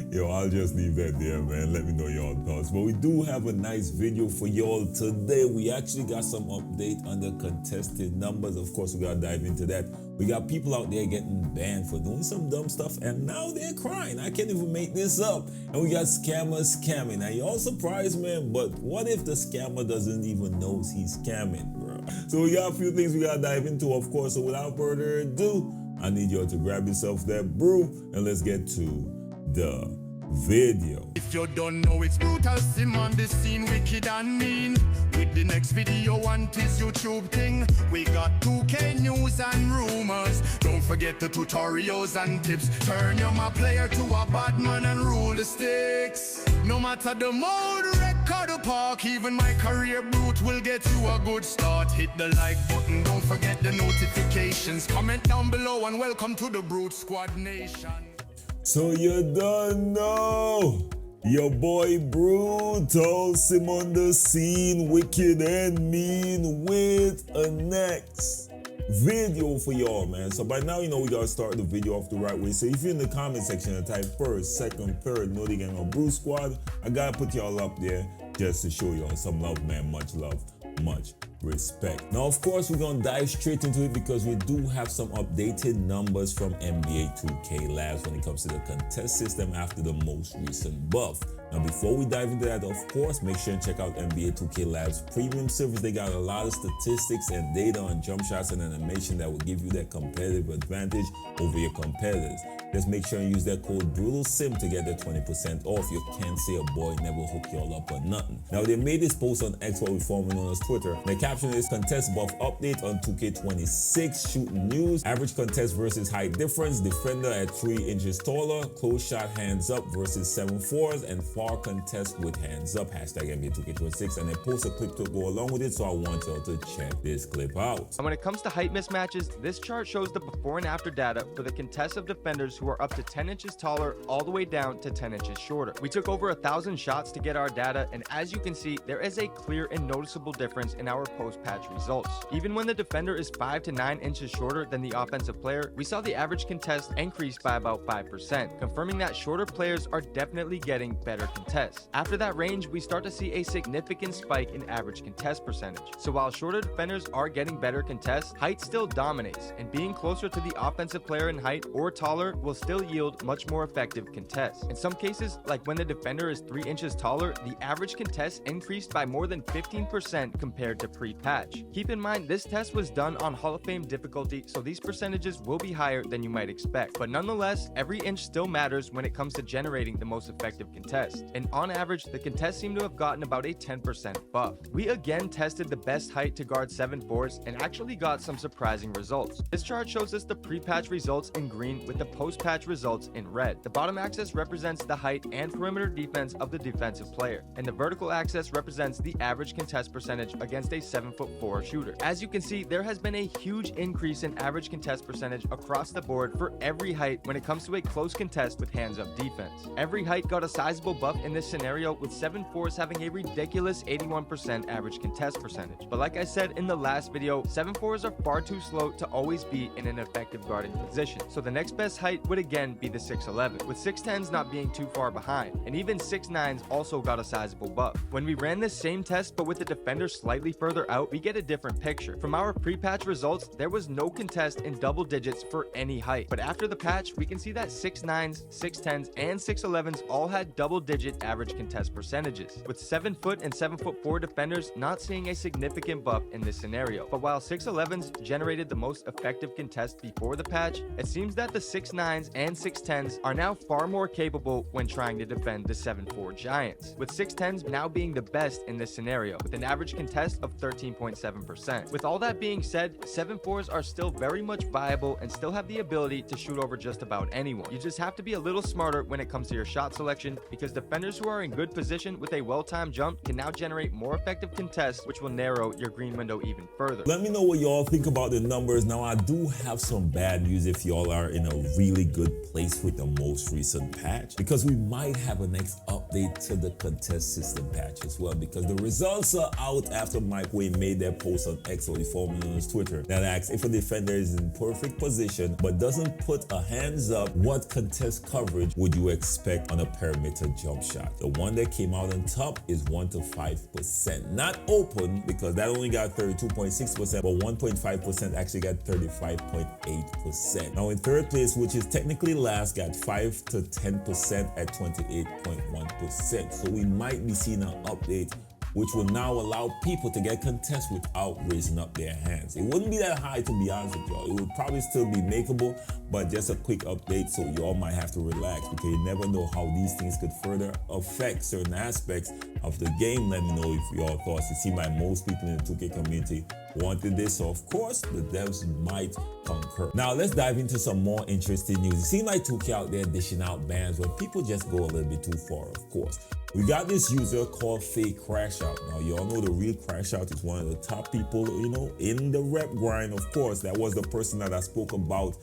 Yo, I'll just leave that there, man. Let me know your thoughts. But we do have a nice video for y'all today. We actually got some update on the contested numbers. Of course, we gotta dive into that. We got people out there getting banned for doing some dumb stuff, and now they're crying. I can't even make this up. And we got scammers scamming. Now, y'all surprised, man, but what if the scammer doesn't even know he's scamming, bro? So we got a few things we gotta dive into, of course. So without further ado, I need y'all to grab yourself that brew, and let's get to the video. If you don't know, it's brutal sim on the scene, wicked and mean. With the next video on this YouTube thing, we got 2K news and rumors. Don't forget the tutorials and tips. Turn your my player to a bad man and rule the sticks. No matter the mode, record or park, even my career brute will get you a good start. Hit the like button, don't forget the notifications. Comment down below and welcome to the Brute Squad Nation. So you don't know, your boy Brutal Sim on the scene, wicked and mean, with a next video for y'all, man. So by now, you know we gotta start the video off the right way. So if you're in the comment section and type first, second, third, Naughty Gang or Brute Squad, I gotta put y'all up there just to show y'all some love, man. Much love, much respect. Now, of course, we're gonna dive straight into it because we do have some updated numbers from NBA 2K Labs when it comes to the contest system after the most recent buff. Now, before we dive into that, of course, make sure and check out NBA 2K Labs premium service. They got a lot of statistics and data on jump shots and animation that will give you that competitive advantage over your competitors. Just make sure and use that code BrutalSim to get that 20% off. You can't say a boy never hook y'all up or nothing. Now, they made this post on X, what we formerly known as Twitter. The caption is contest buff update on 2K26 shooting news. Average contest versus height difference. Defender at 3 inches taller. Close shot hands up versus 7-4s. And far contest with hands up. Hashtag NBA 2K26. And they post a clip to go along with it. So I want y'all to check this clip out. And when it comes to height mismatches, this chart shows the before and after data for the contests of defenders who are up to 10 inches taller all the way down to 10 inches shorter. We took over 1,000 shots to get our data, and as you can see, there is a clear and noticeable difference in our post-patch results. Even when the defender is 5 to 9 inches shorter than the offensive player, we saw the average contest increase by about 5%, confirming that shorter players are definitely getting better contests. After that range, we start to see a significant spike in average contest percentage. So while shorter defenders are getting better contests, height still dominates, and being closer to the offensive player in height or taller will still yield much more effective contests. In some cases, like when the defender is 3 inches taller, the average contest increased by more than 15% compared to pre-patch. Keep in mind, this test was done on Hall of Fame difficulty, so these percentages will be higher than you might expect. But nonetheless, every inch still matters when it comes to generating the most effective contest. And on average, the contests seem to have gotten about a 10% buff. We again tested the best height to guard 7-4s and actually got some surprising results. This chart shows us the pre-patch results in green with the post-patch results in red. The bottom axis represents the height and perimeter defense of the defensive player, and the vertical axis represents the average contest percentage against a 7'4" shooter. As you can see, there has been a huge increase in average contest percentage across the board for every height when it comes to a close contest with hands-up defense. Every height got a sizable buff in this scenario, with 7'4s having a ridiculous 81% average contest percentage. But like I said in the last video, 7'4s are far too slow to always be in an effective guarding position. So the next best height would again be the 6'11", with 6'10s not being too far behind, and even 6'9s also got a sizable buff. When we ran this same test but with the defender slightly further out, we get a different picture. From our pre-patch results, there was no contest in double digits for any height, but after the patch, we can see that 6'9s, 6'10s, and 6'11s all had double-digit average contest percentages, with 7' and 7'4" defenders not seeing a significant buff in this scenario. But while 6'11s generated the most effective contest before the patch, it seems that the 6'9s and 6'10s are now far more capable when trying to defend the 7'4" giants, with 6'10s now being the best in this scenario, with an average contest of 13.7%. With all that being said, 7'4s are still very much viable and still have the ability to shoot over just about anyone. You just have to be a little smarter when it comes to your shot selection, because defenders who are in good position with a well-timed jump can now generate more effective contests, which will narrow your green window even further. Let me know what y'all think about the numbers. Now, I do have some bad news if y'all are in a really good place with the most recent patch, because we might have a next update to the contest system patch as well, because the results are out after Mike he made that post on X, or he formerly known as Twitter, that asks if a defender is in perfect position but doesn't put a hands up, what contest coverage would you expect on a perimeter jump shot? The one that came out on top is 1 to 5%. Not open, because that only got 32.6%, but 1.5% actually got 35.8%. Now in third place, which is technically last, got 5 to 10% at 28.1%. So we might be seeing an update which will now allow people to get contests without raising up their hands. It wouldn't be that high, to be honest with y'all. It would probably still be makeable, but just a quick update, so y'all might have to relax, because you never know how these things could further affect certain aspects of the game. Let me know if y'all thoughts. It seems like most people in the 2K community wanted this, so of course the devs might concur. Now let's dive into some more interesting news. It seems like 2K out there dishing out bans when people just go a little bit too far, of course. We got this user called Fake Crash Out. Now y'all know the real Crash Out is one of the top people, you know, in the rep grind. Of course, that was the person that I spoke about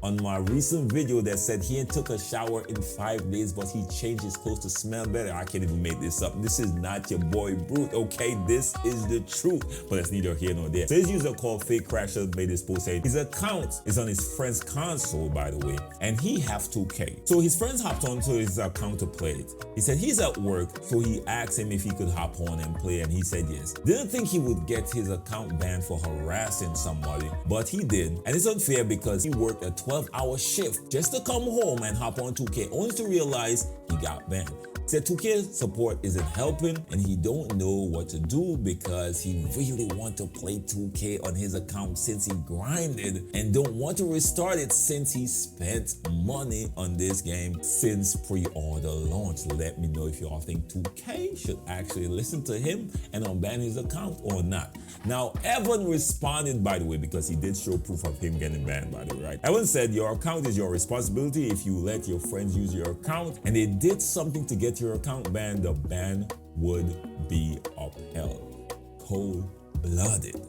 on my recent video that said he took a shower in 5 days, but he changed his clothes to smell better. I can't even make this up. This is not your boy Brute, okay? This is the truth, but it's neither here nor there. So this user called Fake Crasher made this post saying his account is on his friend's console, by the way, and he have 2K. So his friends hopped onto his account to play it. He said he's at work, so he asked him if he could hop on and play, and he said yes. Didn't think he would get his account banned for harassing somebody, but he did. And it's unfair because he worked a 12-hour shift just to come home and hop on 2K, only to realize he got banned. Said 2K support isn't helping, and he don't know what to do because he really want to play 2K on his account since he grinded, and don't want to restart it since he spent money on this game since pre-order launch. Let me know if y'all think 2K should actually listen to him and unban his account or not. Now Evan responded, by the way, because he did show proof of him getting banned, by the way, right? Evan said your account is your responsibility. If you let your friends use your account and they did something to get your account banned, the ban would be upheld. Cold-blooded.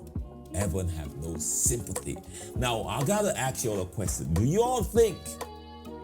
Evan have no sympathy. Now I gotta ask y'all a question. Do y'all think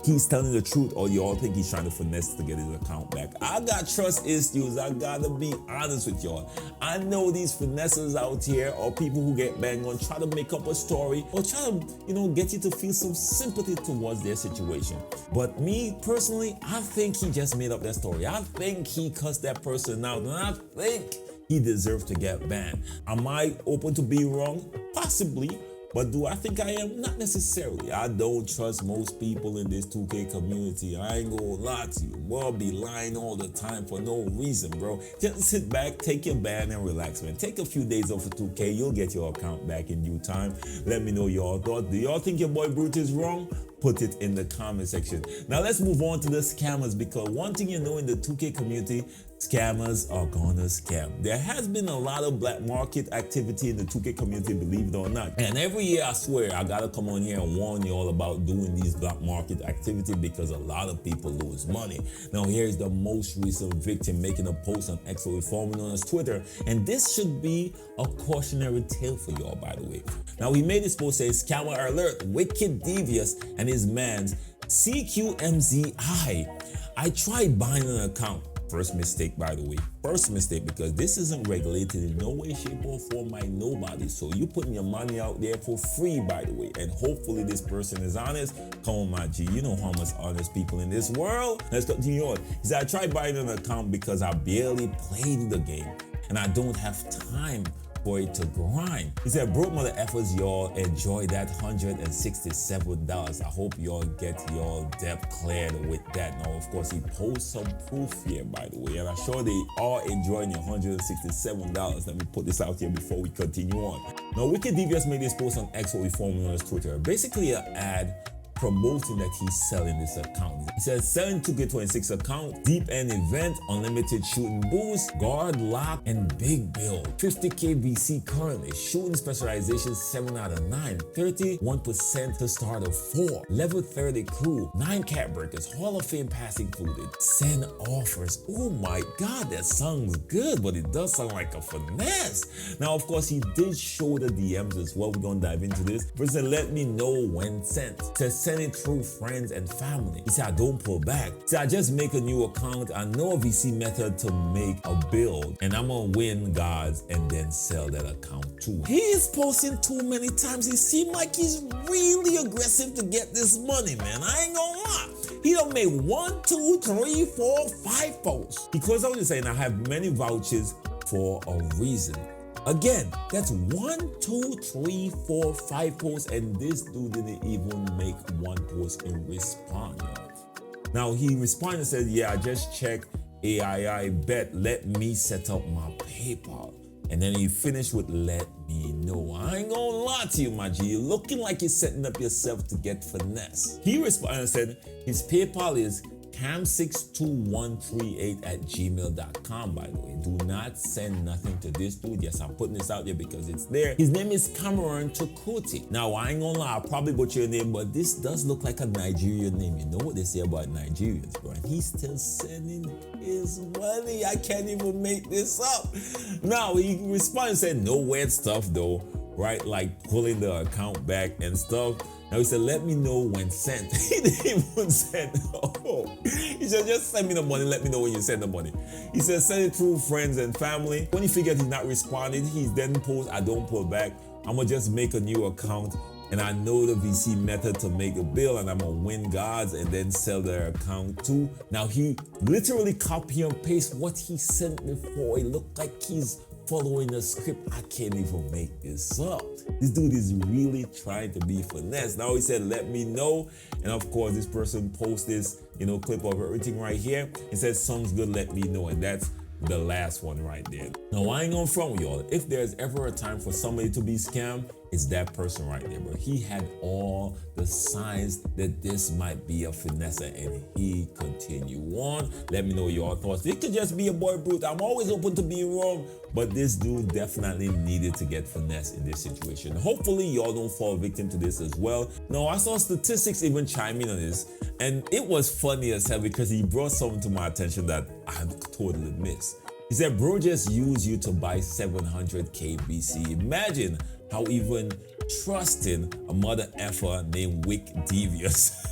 he's telling the truth, or y'all think he's trying to finesse to get his account back? I got trust issues. I gotta be honest with y'all. I know these finesses out here, or people who get banged on, try to make up a story or try to, you know, get you to feel some sympathy towards their situation. But me personally, I think he just made up that story. I think he cussed that person out, and I think he deserves to get banned. Am I open to be wrong? Possibly. But do I think I am? Not necessarily. I don't trust most people in this 2K community. I ain't gonna lie to you. Boy, be lying all the time for no reason, bro. Just sit back, take your ban, and relax, man. Take a few days off of 2K. You'll get your account back in due time. Let me know your thoughts. Do y'all think your boy Brute is wrong? Put it in the comment section. Now let's move on to the scammers, because one thing you know in the 2K community, scammers are gonna scam. There has been a lot of black market activity in the 2K community, believe it or not. And every year, I swear, I gotta come on here and warn you all about doing these black market activity, because a lot of people lose money. Now here's the most recent victim making a post on X, formerly known as Twitter. And this should be a cautionary tale for y'all, by the way. Now he made this post saying, scammer alert, Wicked Devious and his man's CQMZI. I tried buying an account. First mistake, by the way. First mistake, because this isn't regulated in no way, shape, or form by nobody. So you putting your money out there for free, by the way. And hopefully this person is honest. Come on, my G. You know how much honest people in this world. Let's continue on. He said, I tried buying an account because I barely played the game and I don't have time for it to grind. He said, broke mother efforts, y'all enjoy that $167. I hope y'all get y'all debt cleared with that. Now, of course, he posts some proof here, by the way, and I'm sure they are enjoying your $167. Let me put this out here before we continue on. Now, Wicked Devious made this post on X, what we formerly known as Twitter. Basically an ad promoting that he's selling this account. He says selling 2K26 account, deep end event, unlimited shooting boost, guard lock, and big build. 50k VC currently, shooting specialization 7 out of 9, 31% to start of 4, level 30 crew, 9 cat breakers, Hall of Fame pass included, send offers. Oh my god, that sounds good, but it does sound like a finesse. Now of course he did show the DMs as well. We're gonna dive into this. Person, let me know when sent. Says send it through friends and family. He said, I don't pull back. He said, I just make a new account. I know a VC method to make a build, and I'm gonna win God's and then sell that account too. He is posting too many times. He seemed like he's really aggressive to get this money, man. I ain't gonna lie. He don't make 1, 2, 3, 4, 5 posts. He closed out with saying, I have many vouchers for a reason. Again, that's 1, 2, 3, 4, 5 posts, and this dude didn't even make one post in response. Now he responded and said, yeah, I just checked AII bet, let me set up my PayPal. And then he finished with let me know. I ain't gonna lie to you, my G. You're looking like you're setting up yourself to get finesse. He responded and said his PayPal is cam62138@gmail.com, by the way. Do not send nothing to this dude. Yes, I'm putting this out there because it's there. His name is Cameron Chukwuti. Now, I ain't gonna lie, I'll probably butcher your name, but this does look like a Nigerian name. You know what they say about Nigerians, bro. And he's still sending his money. I can't even make this up. Now, he responded and said, no weird stuff though, right? Like pulling the account back and stuff. Now he said, let me know when sent. He didn't even send. Oh. He said, just send me the money. Let me know when you send the money. He said, send it through friends and family. When he figured he's not responding, he then posts, I don't pull back. I'm going to just make a new account. And I know the VC method to make a bill, and I'm going to win God's and then sell their account too. Now he literally copy and paste what he sent before. It looked like he's following the script. I can't even make this up. This dude is really trying to be finesse. Now he said, let me know. And of course, this person posts this, clip of everything right here. It says, sounds good, let me know. And that's the last one right there. Now, I ain't gonna front with y'all. If there's ever a time for somebody to be scammed, it's that person right there, bro. He had all the signs that this might be a finesse, and he continued on. Let me know your thoughts. It could just be a boy brute. I'm always open to being wrong, but this dude definitely needed to get finesse in this situation. Hopefully, y'all don't fall victim to this as well. Now, I saw statistics even chime in on this, and it was funny as hell because he brought something to my attention that I totally missed. He said, bro just used you to buy 700K BC. Imagine how even trusting a mother effer named Wick Devious.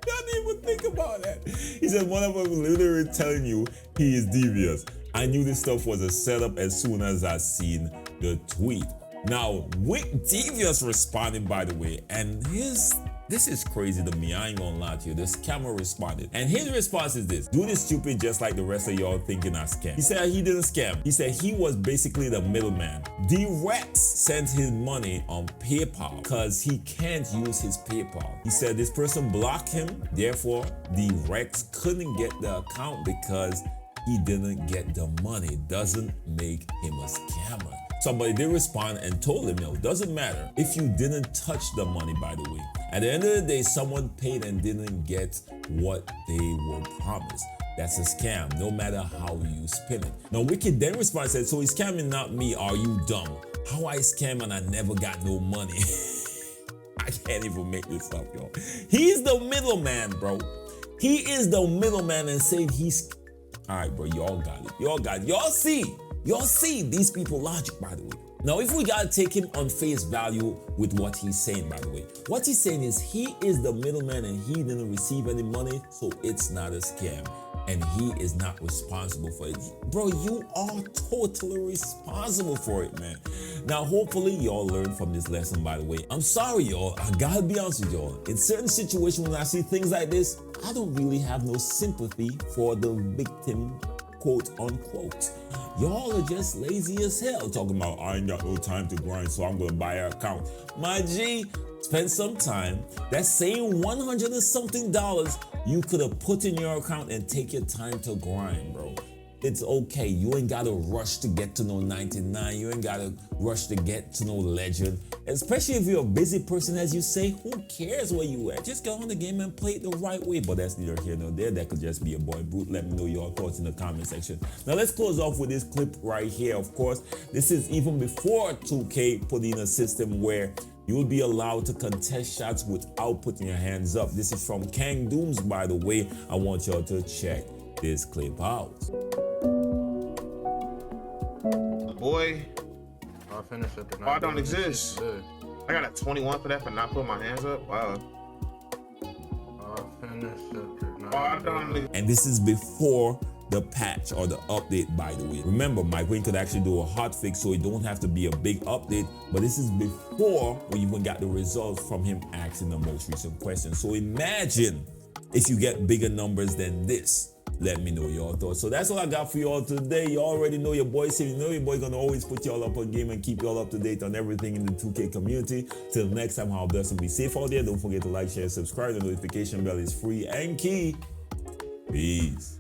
Y'all didn't even think about that. He said, one of them literally telling you he is devious. I knew this stuff was a setup as soon as I seen the tweet. Now, Wick Devious responded, by the way, and this is crazy to me. I ain't gonna lie to you. This camera responded. And his response is this. Dude is stupid just like the rest of y'all thinking I scam. He said he didn't scam. He said he was basically the middleman. D-Rex sent his money on PayPal because he can't use his PayPal. He said this person blocked him. Therefore, D-Rex couldn't get the account because he didn't get the money. Doesn't make him a scammer. Somebody did respond and told him, no, it doesn't matter if you didn't touch the money, by the way. At the end of the day, someone paid and didn't get what they were promised. That's a scam, no matter how you spin it. Now, Wicked then responded and said, so he's scamming, not me. Are you dumb? How I scam and I never got no money? I can't even make this up, y'all. He's the middleman, bro. He is the middleman and saying he's... All right, bro, y'all got it. Y'all got it. Y'all see these people logic, by the way. Now, if we gotta take him on face value with what he's saying, by the way, what he's saying is he is the middleman and he didn't receive any money, so it's not a scam. And he is not responsible for it. Bro, you are totally responsible for it, man. Now, hopefully y'all learn from this lesson, by the way. I'm sorry, y'all. I gotta be honest with y'all. In certain situations, when I see things like this, I don't really have no sympathy for the victim, quote unquote. Y'all are just lazy as hell talking about, I ain't got no time to grind, so I'm gonna buy an account. My G, spend some time. That same $100 and something you could have put in your account and take your time to grind, bro. It's okay. You ain't gotta rush to get to no 99. You ain't gotta rush to get to no legend. Especially if you're a busy person, as you say, who cares where you at? Just get on the game and play it the right way. But that's neither here nor there. That could just be a boy brute. Let me know your thoughts in the comment section. Now let's close off with this clip right here. Of course, this is even before 2K put in a system where you will be allowed to contest shots without putting your hands up. This is from Kang Dooms, by the way. I want y'all to check this clip out. Boy, I'll finish it. I don't exist. I got a 21 for that for not putting my hands up. Wow. And this is before the patch or the update, by the way. Remember, Mike Wayne could actually do a hot fix, so it don't have to be a big update, but this is before we even got the results from him asking the most recent question. So imagine if you get bigger numbers than this. Let me know your thoughts. So that's all I got for you all today. You already know your boy said, you know your boy gonna always put y'all up on game and keep y'all up to date on everything in the 2K community. Till next time, how blessed and be safe out there. Don't forget to like, share, subscribe. The notification bell is free and key. Peace.